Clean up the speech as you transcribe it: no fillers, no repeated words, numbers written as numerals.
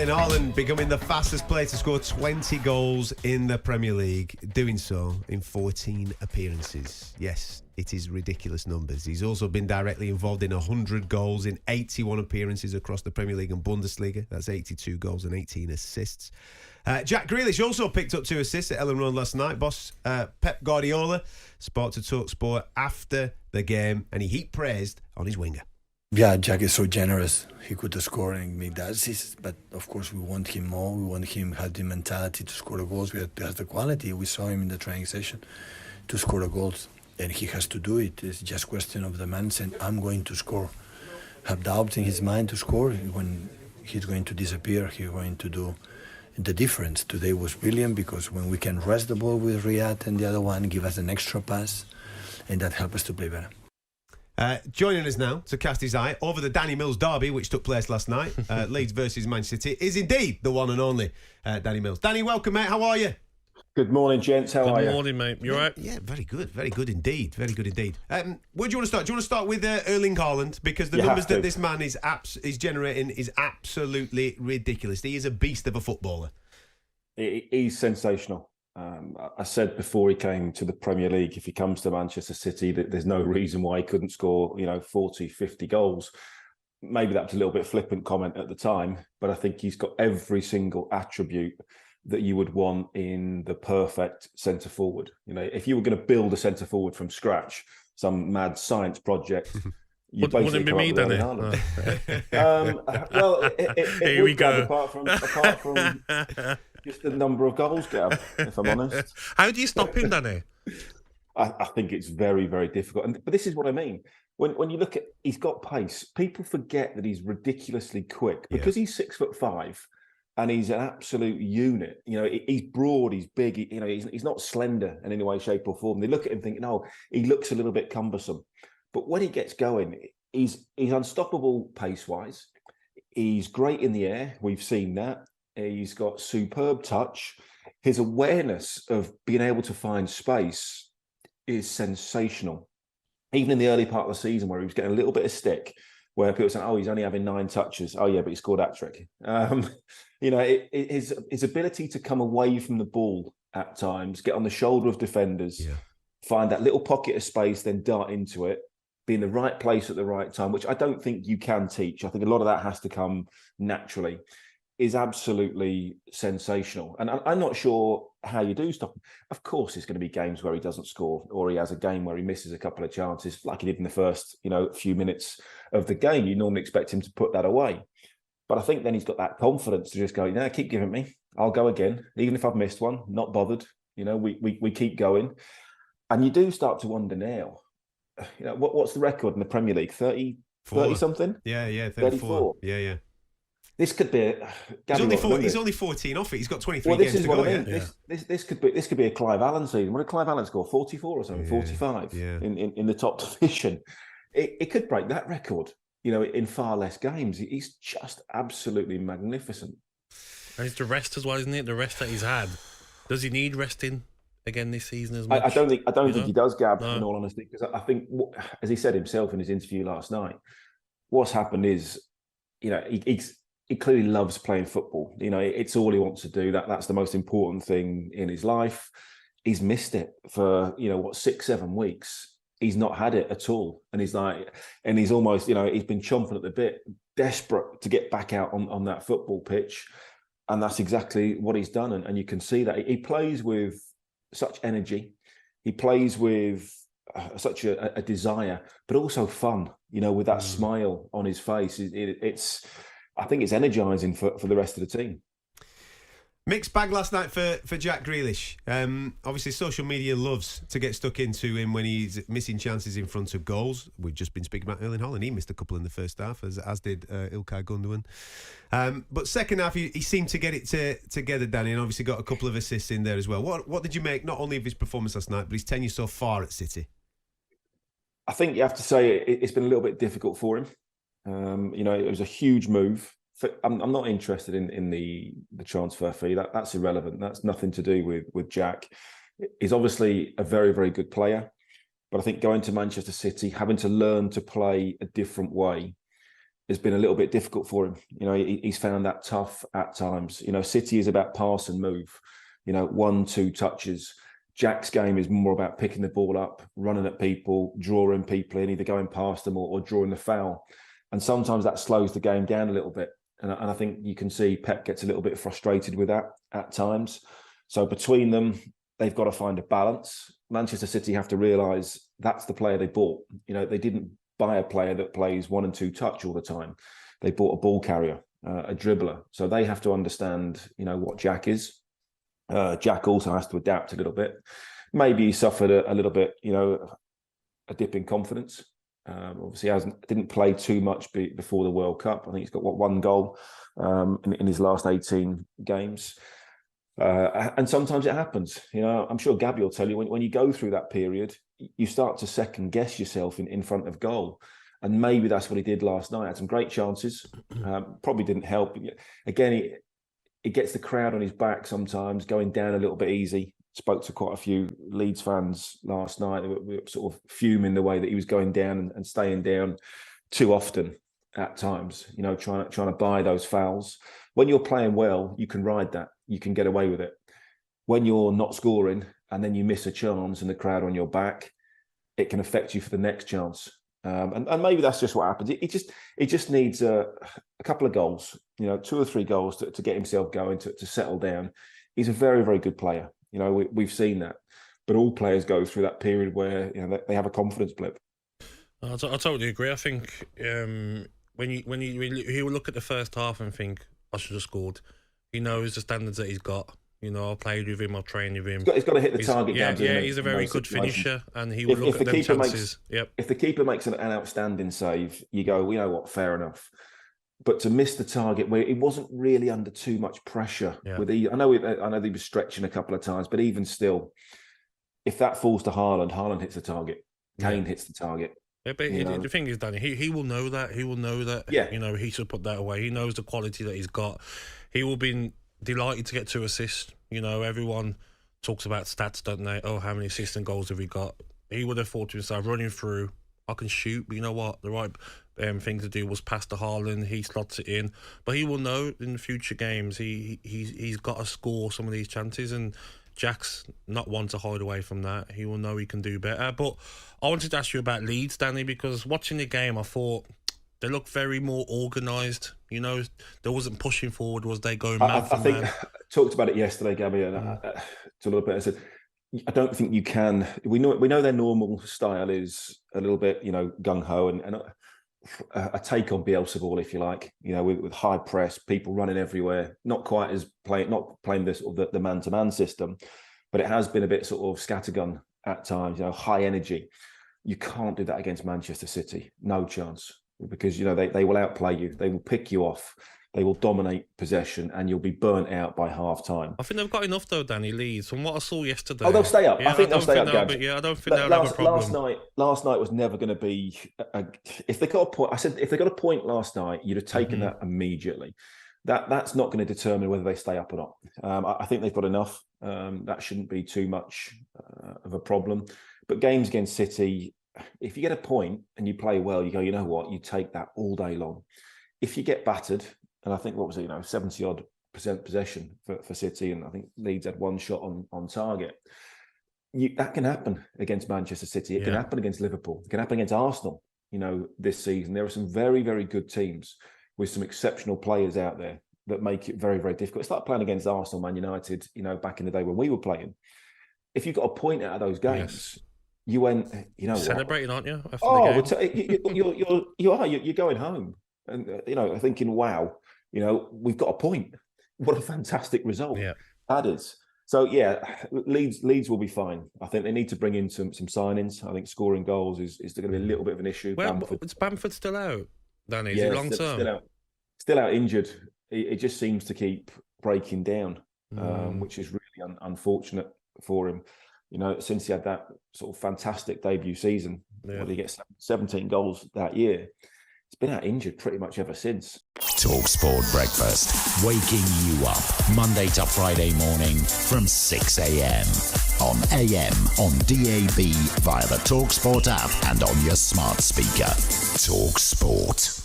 Erling Haaland becoming the fastest player to score 20 goals in the Premier League, doing so in 14 appearances. Yes, it is ridiculous numbers. He's also been directly involved in 100 goals in 81 appearances across the Premier League and Bundesliga. That's 82 goals and 18 assists. Jack Grealish also picked up 2 assists at Ellen Road last night. Boss Pep Guardiola spoke to TalkSport after the game, and he heaped praised on his winger. Yeah, Jack is so generous. He could score and make the assists, but of course we want him more. We want him to have the mentality to score the goals. He has the quality. We saw him in the training session to score the goals, and he has to do it. It's just a question of the man saying, I'm going to score. Have doubt in his mind to score. When he's going to disappear, he's going to do the difference. Today was brilliant because when we can rest the ball with Riyad and the other one, give us an extra pass, and that helps us to play better. Joining us now to cast his eye over the Danny Mills derby, which took place last night, Leeds versus Manchester City, is indeed the one and only Danny Mills. Danny, welcome, mate. How are you? Good morning, gents. How are you? Good morning, mate. You all right? Yeah, very good. Very good indeed. Very good indeed. Where do you want to start? Do you want to start with Erling Haaland? Because the numbers that this man is generating is absolutely ridiculous. He is a beast of a footballer. He's sensational. I said before he came to the Premier League, if he comes to Manchester City, that there's no reason why he couldn't score, 40, 50 goals. Maybe that was a little bit flippant comment at the time, but I think he's got every single attribute that you would want in the perfect centre forward. If you were going to build a centre forward from scratch, some mad science project, you wouldn't be me, then. Well, it would go. Apart from just the number of goals, Gab, if I'm honest. How do you stop him, Danny? I think it's very, very difficult. But this is what I mean. When you look at, he's got pace. People forget that he's ridiculously quick because he's 6'5", and he's an absolute unit. He's broad, he's big. He's not slender in any way, shape, or form. They look at him thinking, "Oh, he looks a little bit cumbersome," but when he gets going, he's unstoppable pace-wise. He's great in the air. We've seen that. He's got superb touch. His awareness of being able to find space is sensational. Even in the early part of the season where he was getting a little bit of stick, where people were saying, "Oh, he's only having 9 touches." Oh, yeah, but he scored hat-trick. His ability to come away from the ball at times, get on the shoulder of defenders, find that little pocket of space, then dart into it, be in the right place at the right time, which I don't think you can teach. I think a lot of that has to come naturally, is absolutely sensational. And I'm not sure how you do stop him. Of course, there's going to be games where he doesn't score, or he has a game where he misses a couple of chances, like he did in the first, few minutes of the game. You normally expect him to put that away. But I think then he's got that confidence to just go, keep giving me. I'll go again. Even if I've missed one, not bothered. We keep going. And you do start to wonder now, what's the record in the Premier League? 30 something? Yeah, 34. Yeah. This could be. He's only 14 off it. He's got 23 games to go. Well, this is what I mean. This could be a Clive Allen season. What did Clive Allen score? 44 or something? 45 in the top division. It could break that record. In far less games. He's just absolutely magnificent. And it's the rest as well, isn't it? The rest that he's had. Does he need resting again this season as much? I don't think he does, Gab. No. In all honesty, because I think, as he said himself in his interview last night, what's happened is, he clearly loves playing football. It's all he wants to do. That's the most important thing in his life. He's missed it for 6-7 weeks. He's not had it at all, and he's almost he's been chomping at the bit, desperate to get back out on that football pitch, and that's exactly what he's done. And you can see that he plays with such energy. He plays with such a desire, but also fun. With that smile on his face. I think it's energising for the rest of the team. Mixed bag last night for Jack Grealish. Obviously, social media loves to get stuck into him when he's missing chances in front of goals. We've just been speaking about Erling Haaland. He missed a couple in the first half, as did Ilkay Gundogan. But second half, he seemed to get it together, Danny, and obviously got a couple of assists in there as well. What did you make not only of his performance last night, but his tenure so far at City? I think you have to say it's been a little bit difficult for him. It was a huge move. I'm not interested in the transfer fee. That's irrelevant. That's nothing to do with Jack. He's obviously a very, very good player, but I think going to Manchester City, having to learn to play a different way, has been a little bit difficult for him. You know, he's found that tough at times. You know, City is about pass and move. You know, 1-2 touches. Jack's game is more about picking the ball up, running at people, drawing people in, either going past them or drawing the foul. And sometimes that slows the game down a little bit. And I think you can see Pep gets a little bit frustrated with that at times. So between them, they've got to find a balance. Manchester City have to realise that's the player they bought. You know, they didn't buy a player that plays 1 and 2 touch all the time. They bought a ball carrier, a dribbler. So they have to understand, you know, what Jack is. Jack also has to adapt a little bit. Maybe he suffered a little bit, you know, a dip in confidence. Obviously, didn't play too much before the World Cup. I think he's got 1 goal in his last 18 games. And sometimes it happens. You know, I'm sure Gabby will tell you when you go through that period, you start to second guess yourself in front of goal. And maybe that's what he did last night. Had some great chances. Probably didn't help. Again, it gets the crowd on his back sometimes, going down a little bit easy. Spoke to quite a few Leeds fans last night. We were sort of fuming the way that he was going down and staying down too often at times, you know, trying to buy those fouls. When you're playing well, you can ride that. You can get away with it. When you're not scoring and then you miss a chance and the crowd on your back, it can affect you for the next chance. And maybe that's just what happens. It just needs a couple of goals, you know, 2 or 3 goals to get himself going, to settle down. He's a very, very good player. You know, we've seen that. But all players go through that period where, you know, they have a confidence blip. I totally agree. I think when he will look at the first half and think, I should have scored. He knows the standards that he's got. You know, I've played with him, I've trained with him. He's got to hit the target. Yeah, he's a very good finisher, and he will look at them chances. If the keeper makes an outstanding save, you go, well, you know what, fair enough. But to miss the target where it wasn't really under too much pressure. Yeah. I know he was stretching a couple of times, but even still, if that falls to Haaland hits the target. Kane hits the target. Yeah, but the thing is, Danny, he will know that. He will know that. Yeah. You know, he should put that away. He knows the quality that he's got. He will be delighted to get 2 assists. You know, everyone talks about stats, don't they? Oh, how many assists and goals have we got? He would have thought to himself, running through, I can shoot, but you know what? The right thing to do was pass to Haaland. He slots it in, but he will know in the future games he's got to score some of these chances, and Jack's not one to hide away from that. He will know he can do better. But I wanted to ask you about Leeds, Danny, because watching the game, I thought they looked very more organised. You know, they wasn't pushing forward. Was they going mad? I think talked about it yesterday, Gabby, and to a little bit. I said, I don't think you can. We know their normal style is a little bit, you know, gung ho and a take on Bielsa ball, if you like. You know, with high press, people running everywhere. Not quite as playing this the man to man system, but it has been a bit sort of scattergun at times. You know, high energy. You can't do that against Manchester City. No chance, because you know they will outplay you. They will pick you off. They will dominate possession, and you'll be burnt out by half time. I think they've got enough though, Danny. Leeds, from what I saw yesterday. Oh, they'll stay up. Yeah, I think they'll stay up, Gabs. Yeah, I don't think they'll have a problem. Last night was never going to be. If they got a point, I said if they got a point last night, you'd have taken that immediately. That's not going to determine whether they stay up or not. I think they've got enough. That shouldn't be too much of a problem. But games against City, if you get a point and you play well, you go, you know what, you take that all day long. If you get battered, and I think, what was it, 70-odd% possession for City, and I think Leeds had 1 shot on target. That can happen against Manchester City. It can happen against Liverpool. It can happen against Arsenal, this season. There are some very, very good teams with some exceptional players out there that make it very, very difficult. It's like playing against Arsenal, Man United, back in the day when we were playing. If you got a point out of those games, you went, celebrating, aren't you? After the game? You're going home. And, thinking, wow, we've got a point. What a fantastic result that is. So, Leeds will be fine. I think they need to bring in some signings. I think scoring goals is going to be a little bit of an issue. Is Bamford still out, Danny? Is he long term? Still out injured. It just seems to keep breaking down, which is really unfortunate for him. Since he had that sort of fantastic debut season, where he gets 17 goals that year. He's been out injured pretty much ever since. TalkSport Breakfast, waking you up Monday to Friday morning from 6 a.m. on AM, on DAB, via the TalkSport app and on your smart speaker. TalkSport.